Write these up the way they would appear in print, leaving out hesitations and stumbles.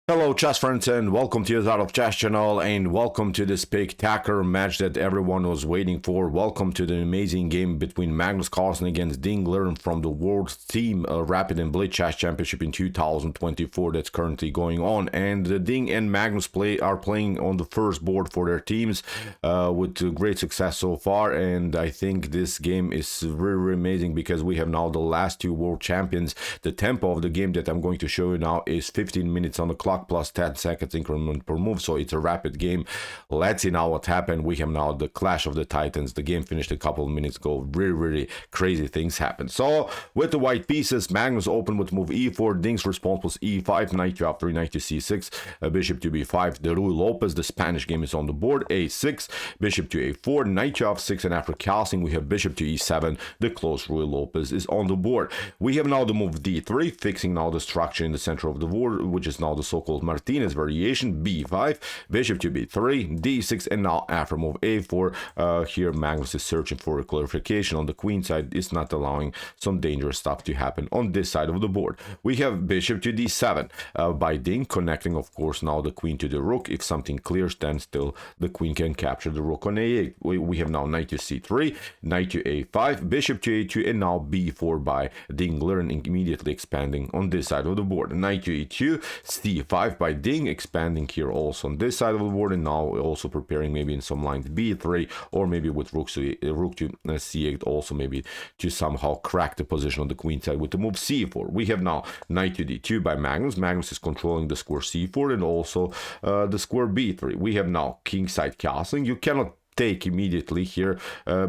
Hello chess friends and welcome to Jozarov chess channel and welcome to this spectacular match that everyone was waiting for. Welcome to the amazing game between Magnus Carlsen against Liren from the World Team Rapid&Blitz Chess Championship in 2024 that's currently going on. And Ding and Magnus are playing on the first board for their teams with great success so far. And I think this game is really amazing because we have now the last two world champions. The tempo of the game that I'm going to show you now is 15 minutes on the clock plus 10 seconds increment per move, so it's a rapid game. Let's see now what happened. We have now the clash of the titans. The game finished a couple of minutes ago. Really crazy things happen. So with the white pieces, Magnus opened with move e4. Ding's response was e5, knight to f3, knight to c6, bishop to b5. The Ruy Lopez, the Spanish game, is on the board. a6, bishop to a4, knight to f6, and after calcing we have bishop to e7. The close Ruy Lopez is on the board. We have now the move d3, fixing now the structure in the center of the board, which is now the so-called Martinez variation. b5, bishop to b3, d6, and now after move a4, here Magnus is searching for a clarification on the queen side. It's not allowing some dangerous stuff to happen on this side of the board. We have bishop to d7 by Ding, connecting of course now the queen to the rook. If something clears, then still the queen can capture the rook on a8. We have now knight to c3, knight to a5, bishop to a2, and now b4 by Ding. Liren immediately expanding on this side of the board. Knight to e2, c5 by Ding, expanding here also on this side of the board, and now also preparing maybe in some lines b3, or maybe with rook to c8 also, maybe to somehow crack the position on the queen side with the move c4. We have now knight to d2 by Magnus. Magnus is controlling the square c4 and also the square b3. We have now kingside castling. You cannot take immediately here,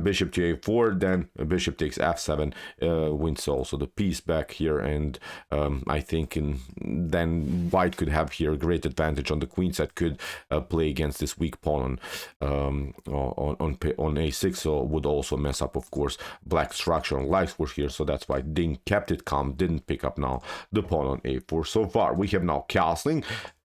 bishop to a4, then bishop takes f7, wins also the piece back here, and I think then white could have here a great advantage on the queen side, could play against this weak pawn on a6, so would also mess up of course black structure on light square here. So that's why Ding kept it calm, didn't pick up now the pawn on a4 so far. We have now castling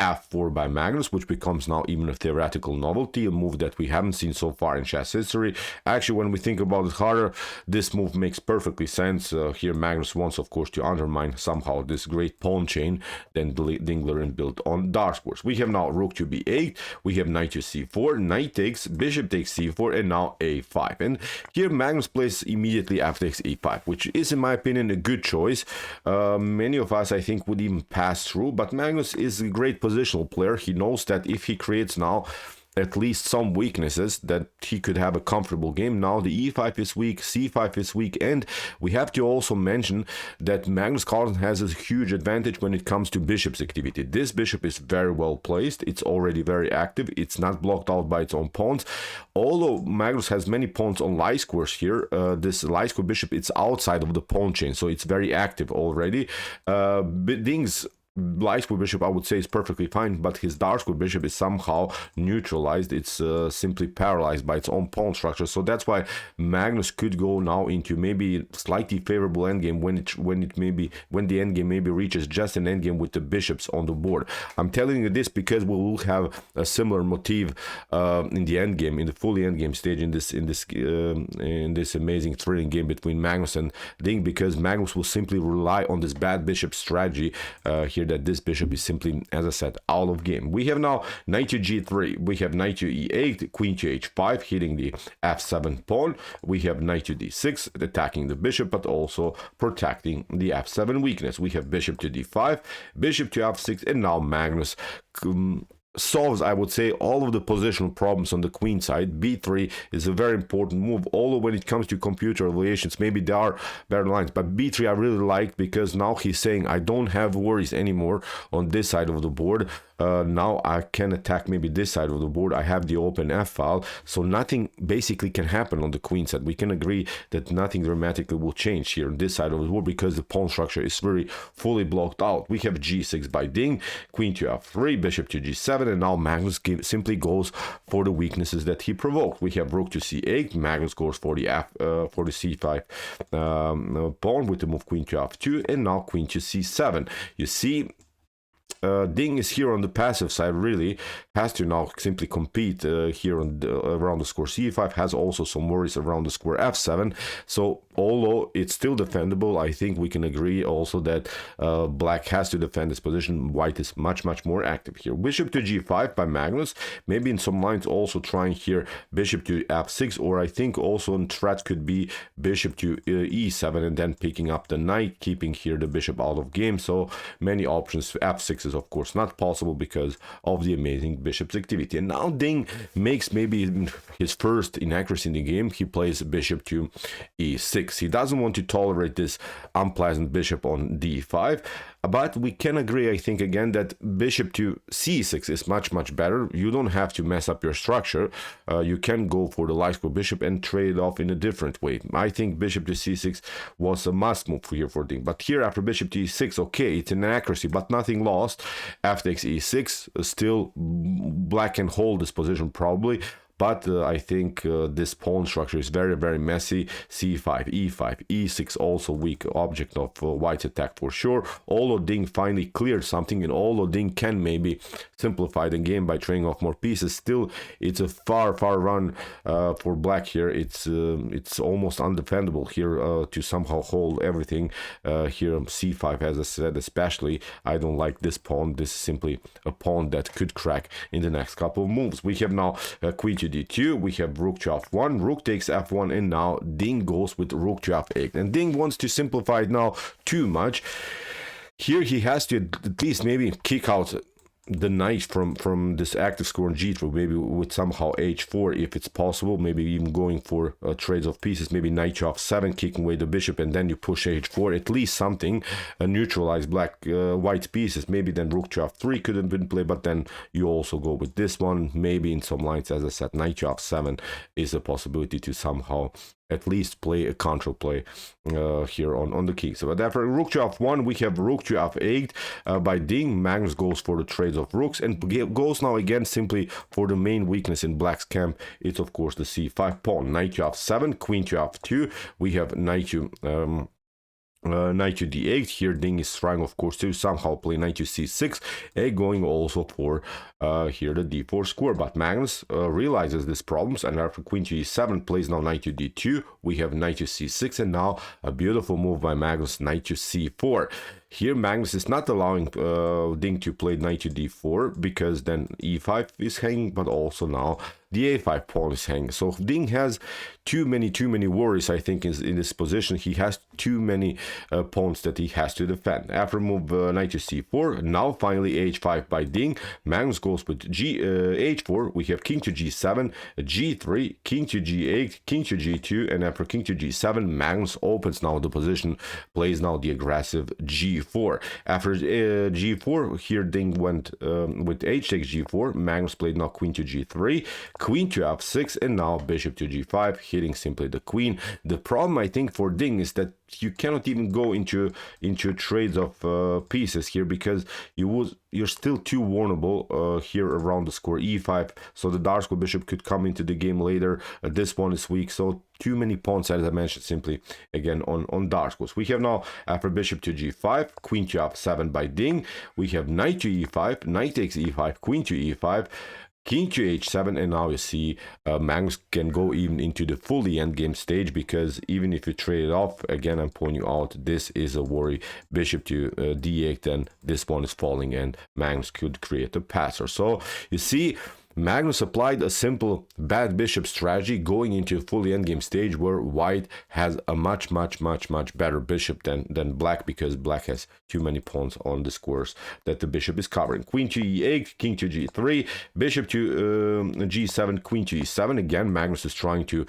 f4 by Magnus, which becomes now even a theoretical novelty, a move that we haven't seen so far in chess history. Actually, when we think about it harder, this move makes perfectly sense. Here Magnus wants of course to undermine somehow this great pawn chain then Liren built on dark squares. We have now rook to b8, we have knight to c4, knight takes, bishop takes c4, and now a5. And here Magnus plays immediately f takes e5, which is in my opinion a good choice. Many of us I think would even pass through, but Magnus is a great positional player. He knows that if he creates now at least some weaknesses, that he could have a comfortable game. Now the e5 is weak, c5 is weak, and we have to also mention that Magnus Carlsen has a huge advantage when it comes to bishop's activity. This bishop is very well placed, it's already very active, it's not blocked out by its own pawns. Although Magnus has many pawns on light squares here, this light square bishop, it's outside of the pawn chain, so it's very active already. Ding's light square bishop I would say is perfectly fine, but his dark square bishop is somehow neutralized. It's simply paralyzed by its own pawn structure. So that's why Magnus could go now into maybe slightly favorable endgame when the endgame maybe reaches just an endgame with the bishops on the board. I'm telling you this because we will have a similar motif in the endgame, in the fully endgame stage, in this amazing thrilling game between Magnus and Ding, because Magnus will simply rely on this bad bishop strategy here, that this bishop is simply, as I said, out of game. We have now knight to g3, we have knight to e8, queen to h5, hitting the f7 pawn. We have knight to d6, attacking the bishop, but also protecting the f7 weakness. We have bishop to d5, bishop to f6, and now Magnus solves, I would say, all of the positional problems on the queen side. b3 is a very important move, although when it comes to computer evaluations maybe there are better lines, but b3 I really like, because now he's saying I don't have worries anymore on this side of the board. Now I can attack maybe this side of the board. I have the open f file, so nothing basically can happen on the queen side. We can agree that nothing dramatically will change here on this side of the board because the pawn structure is very fully blocked out. We have g6 by Ding, queen to f3, bishop to g7, and now Magnus simply goes for the weaknesses that he provoked. We have rook to c8, Magnus goes for the c5 pawn with the move queen to f2, and now queen to c7. You see, Ding is here on the passive side, really has to now simply compete here on around the square c5, has also some worries around the square f7. So although it's still defendable, I think we can agree also that black has to defend this position. White is much more active here. Bishop to g5 by Magnus, maybe in some lines also trying here bishop to f6, or I think also in threat could be bishop to e7 and then picking up the knight, keeping here the bishop out of game. So many options. F6 is of course not possible because of the amazing bishop's activity. And now Ding makes maybe his first inaccuracy in the game. He plays bishop to e6. He doesn't want to tolerate this unpleasant bishop on d5, but we can agree, I think, again, that bishop to c6 is much better. You don't have to mess up your structure. You can go for the light square bishop and trade it off in a different way. I think bishop to c6 was a must move here for Ding. But here after bishop to e6, okay, it's an accuracy, but nothing lost. F takes e6, still black can hold this position probably. But I think this pawn structure is very messy. c5, e5, e6 also weak object of white's attack for sure. Although Ding finally cleared something, and although Ding can maybe simplify the game by trading off more pieces, still it's a far run for black here. It's almost undefendable here to somehow hold everything here. c5, as I said, especially I don't like this pawn. This is simply a pawn that could crack in the next couple of moves. We have now queen to d2, we have rook to f1, rook takes f1, and now Ding goes with rook to f8. And Ding wants to simplify it now too much. Here he has to at least maybe kick out the knight from this active square on g3, maybe with somehow h4 if it's possible, maybe even going for trades of pieces, maybe knight to f7, kicking away the bishop, and then you push h4, at least something, neutralize white pieces. Maybe then rook to f3 could have been played, but then you also go with this one. Maybe in some lines, as I said, knight to f7 is a possibility to somehow at least play a control play here on the king. So but after rook to f1, we have rook to f8 by Ding. Magnus goes for the trades of rooks and goes now again simply for the main weakness in black's camp. It's of course the c5 pawn. Knight to f7, queen to f2. We have knight to knight to d8. Here Ding is trying of course to somehow play knight to c6 and going also for here the d4 square, but Magnus realizes these problems, and after queen to e7 plays now knight to d2. We have knight to c6, and now a beautiful move by Magnus, knight to c4. Here Magnus is not allowing Ding to play knight to d4 because then e5 is hanging, but also now the a5 pawn is hanging. So Ding has too many worries, I think, in this position. He has too many pawns that he has to defend. After move knight to c4, now finally h5 by Ding. Magnus goes with h4. We have king to g7, g3, king to g8, king to g2, and after king to g7, Magnus opens now the position, plays now the aggressive g4. After g4, here Ding went with h takes g4. Magnus played now queen to g3, queen to f6, and now bishop to g5, hitting simply the queen. The problem I think for Ding is that you cannot even go into trades of pieces here because you're still too vulnerable here around the square e5, so the dark square bishop could come into the game later. This one is weak, so too many pawns, as I mentioned, simply again on dark squares. We have now after bishop to g5, queen to f7 by Ding. We have knight to e5, knight takes e5, queen to e5, king to h7, and now you see Magnus can go even into the fully endgame stage, because even if you trade it off, again I'm pointing out, this is a worry. Bishop to d8, then this one is falling and Magnus could create a passer. So you see, Magnus applied a simple bad bishop strategy going into a fully endgame stage where white has a much better bishop than black, because black has too many pawns on the squares that the bishop is covering. Queen to e8, king to g3, bishop to g7, queen to e7. Again, Magnus is trying to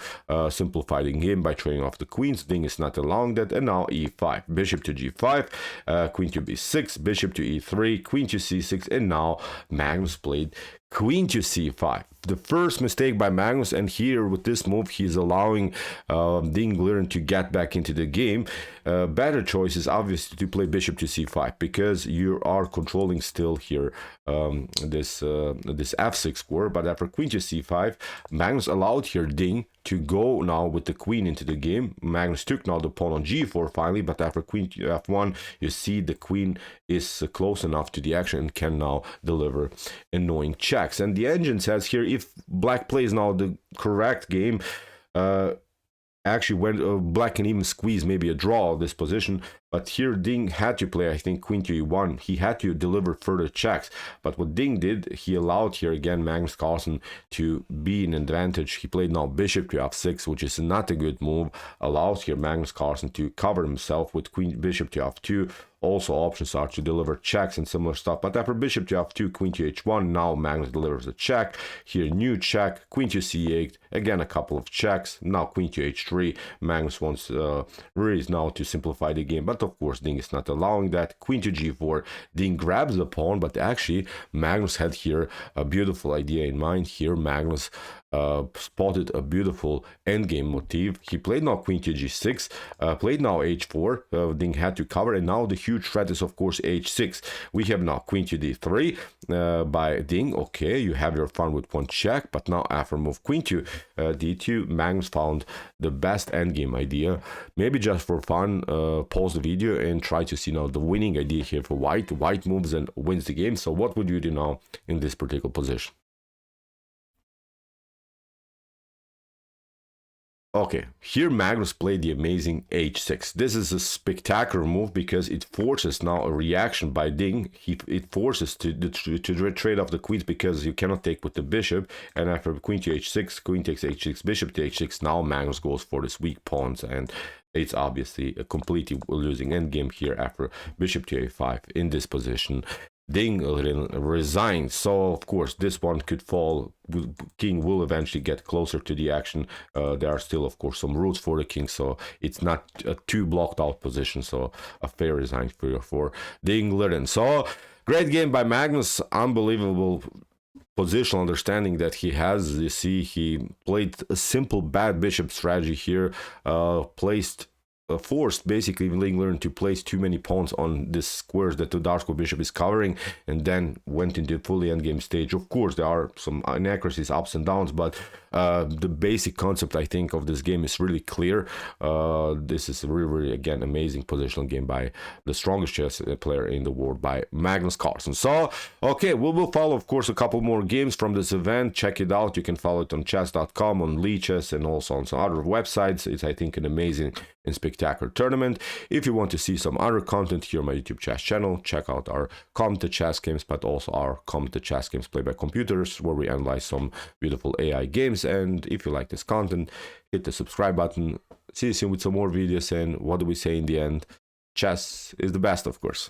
simplify the game by trading off the queens. Ding is not allowing that, and now e5, bishop to g5, queen to b6, bishop to e3, queen to c6, and now Magnus played queen to c5. The first mistake by Magnus, and here with this move he's allowing Ding Liren to get back into the game. Better choice is obviously to play bishop to c5, because you are controlling still here this f6 square. But after queen to c5, Magnus allowed here Ding to go now with the queen into the game. Magnus took now the pawn on g4 finally, but after queen to f1, you see the queen is close enough to the action and can now deliver annoying checks. And the engine says here, if black plays now the correct game, actually when black can even squeeze maybe a draw of this position, but here Ding had to play, I think, queen to e1. He had to deliver further checks, but what Ding did, he allowed here again Magnus Carlsen to be in advantage. He played now bishop to f6, which is not a good move, allows here Magnus Carlsen to cover himself with queen bishop to f2. Also options are to deliver checks and similar stuff, but after bishop to f2, queen to h1, now Magnus delivers a check. Here new check, queen to c8, again a couple of checks, now queen to h3. Magnus wants really now to simplify the game, but of course Ding is not allowing that. Queen to g4, Ding grabs the pawn, but actually Magnus had here a beautiful idea in mind. Here Magnus spotted a beautiful endgame motif. He played now queen to g6, played now h4, Ding had to cover, and now the huge threat is of course h6. We have now queen to d3 by Ding. Okay, you have your fun with one check, but now after move queen to d2, Magnus found the best endgame idea. Maybe just for fun, pause the video and try to see now the winning idea here for white. White moves and wins the game. So what would you do now in this particular position? Okay, here Magnus played the amazing h6. This is a spectacular move because it forces now a reaction by Ding. It forces to trade off the queens because you cannot take with the bishop. And after queen to h6, queen takes h6, bishop to h6, now Magnus goes for this weak pawns, and it's obviously a completely losing endgame here after bishop to a5 in this position. Ding resigns, so of course this one could fall. King will eventually get closer to the action. There are still of course some roots for the king, so it's not a too blocked out position, so a fair resign for Ding Liren. So great game by Magnus, unbelievable positional understanding that he has. You see, he played a simple bad bishop strategy here, forced basically Liren to place too many pawns on this squares that the Darko bishop is covering, and then went into fully endgame stage. Of course there are some inaccuracies, ups and downs, but the basic concept I think of this game is really clear. This is really again amazing positional game by the strongest chess player in the world, by Magnus Carlsen. So okay, we will follow of course a couple more games from this event. Check it out. You can follow it on chess.com, on Lichess, and also on some other websites. It's I think an amazing and spectacular tournament. If you want to see some other content here on my YouTube chess channel, check out our commented chess games, but also our commented chess games played by computers, where we analyze some beautiful AI games. And if you like this content, hit the subscribe button. See you soon with some more videos, and what do we say in the end? Chess is the best, of course.